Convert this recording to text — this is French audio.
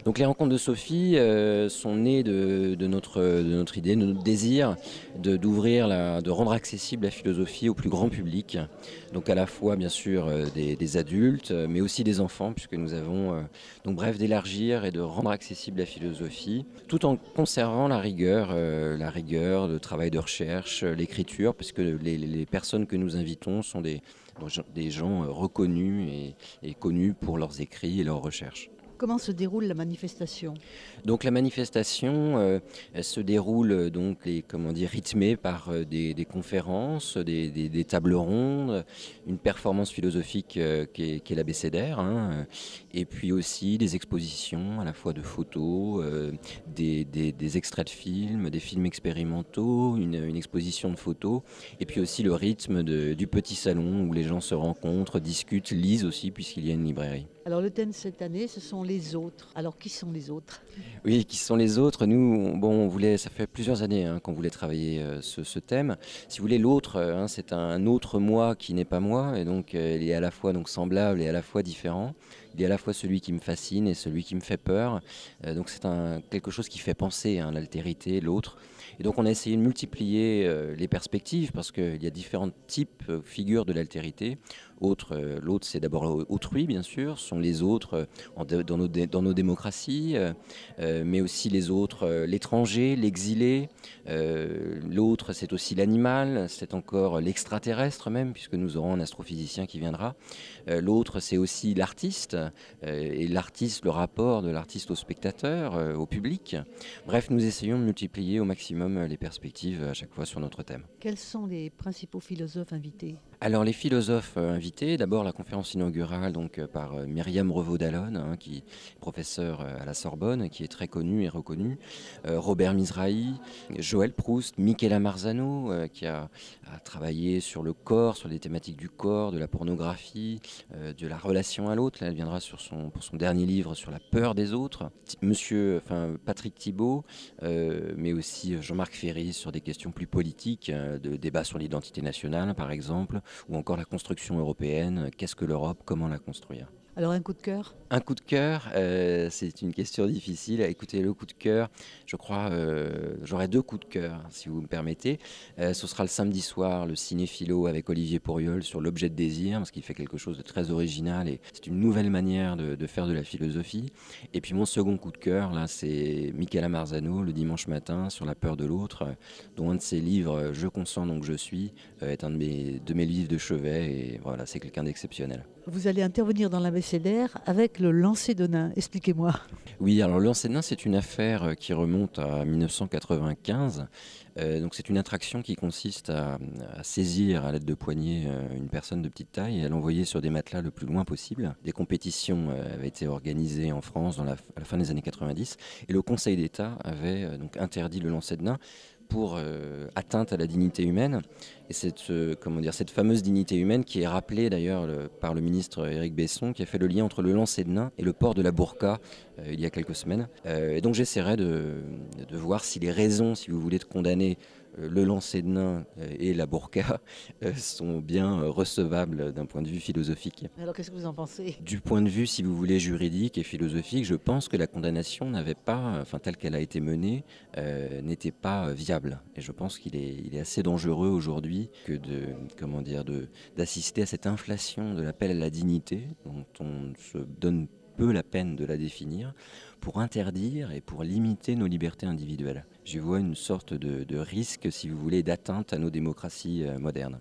Donc les rencontres de Sophie sont nées de notre idée, de notre désir d'ouvrir, de rendre accessible la philosophie au plus grand public. Donc à la fois bien sûr des adultes, mais aussi des enfants, puisque nous avons donc bref d'élargir et de rendre accessible la philosophie, tout en conservant la rigueur, le travail de recherche, l'écriture, puisque les personnes que nous invitons sont des gens reconnus et connus pour leurs écrits et leurs recherches. Comment se déroule la manifestation? Donc la manifestation elle se déroule comment dire, rythmée par des conférences, des tables rondes, une performance philosophique qui est l'abécédaire, hein, et puis aussi des expositions à la fois de photos, des extraits de films, des films expérimentaux, une exposition de photos, et puis aussi le rythme du petit salon où les gens se rencontrent, discutent, lisent aussi puisqu'il y a une librairie. Alors le thème cette année, ce sont les autres. Alors qui sont les autres? Oui, qui sont les autres? Nous, on voulait, ça fait plusieurs années qu'on voulait travailler ce thème. Si vous voulez, l'autre, c'est un autre moi qui n'est pas moi, et donc il est à la fois donc semblable et à la fois différent. Il est à la fois celui qui me fascine et celui qui me fait peur. Donc c'est quelque chose qui fait penser, l'altérité, l'autre. Et donc on a essayé de multiplier les perspectives parce qu'il y a différents types, figures de l'altérité. L'autre, c'est d'abord autrui, bien sûr, ce sont les autres dans nos démocraties, mais aussi les autres, l'étranger, l'exilé. L'autre, c'est aussi l'animal, c'est encore l'extraterrestre même, puisque nous aurons un astrophysicien qui viendra. L'autre, c'est aussi l'artiste, et l'artiste, le rapport de l'artiste au spectateur, au public. Bref, nous essayons de multiplier au maximum les perspectives à chaque fois sur notre thème. Quels sont les principaux philosophes invités? Alors les philosophes invités, d'abord la conférence inaugurale par Myriam Revaud-Dallon, qui est professeur à la Sorbonne, qui est très connu et reconnu, Robert Mizrahi, Joël Proust, Michela Marzano, qui a travaillé sur le corps, sur les thématiques du corps, de la pornographie, de la relation à l'autre. Là, elle viendra pour son dernier livre sur la peur des autres. Patrick Thibault, mais aussi Jean-Marc Ferry sur des questions plus politiques, de débat sur l'identité nationale par exemple, ou encore la construction européenne. Qu'est-ce que l'Europe? Comment la construire? Alors un coup de cœur? Un coup de cœur, c'est une question difficile. Écoutez, le coup de cœur, je crois, j'aurai deux coups de cœur, si vous me permettez. Ce sera le samedi soir, le cinéphilo avec Olivier Pourriol sur l'objet de désir, parce qu'il fait quelque chose de très original et c'est une nouvelle manière de faire de la philosophie. Et puis mon second coup de cœur, là, c'est Michela Marzano, le dimanche matin, sur la peur de l'autre, dont un de ses livres, Je consens donc je suis, est un de mes livres de chevet. Et voilà, c'est quelqu'un d'exceptionnel. Vous allez intervenir dans l'abécédaire avec le lancer de nains. Expliquez-moi. Oui, alors le lancer de nain, c'est une affaire qui remonte à 1995. Donc c'est une attraction qui consiste à saisir à l'aide de poignées une personne de petite taille et à l'envoyer sur des matelas le plus loin possible. Des compétitions avaient été organisées en France à la fin des années 90 et le Conseil d'État avait donc interdit le lancer de nain pour atteinte à la dignité humaine. Et cette fameuse dignité humaine qui est rappelée d'ailleurs par le ministre Éric Besson, qui a fait le lien entre le lancer de nain et le port de la burqa il y a quelques semaines. Et donc j'essaierai de voir si les raisons, si vous voulez, de condamner le lancer de nain et la burqa sont bien recevables d'un point de vue philosophique. Alors qu'est-ce que vous en pensez? Du point de vue, si vous voulez, juridique et philosophique, je pense que la condamnation n'avait pas, telle qu'elle a été menée, n'était pas viable. Et je pense qu'il est assez dangereux aujourd'hui que d'assister à cette inflation de l'appel à la dignité, dont on se donne peu la peine de la définir, pour interdire et pour limiter nos libertés individuelles. J'y vois une sorte de risque, si vous voulez, d'atteinte à nos démocraties modernes.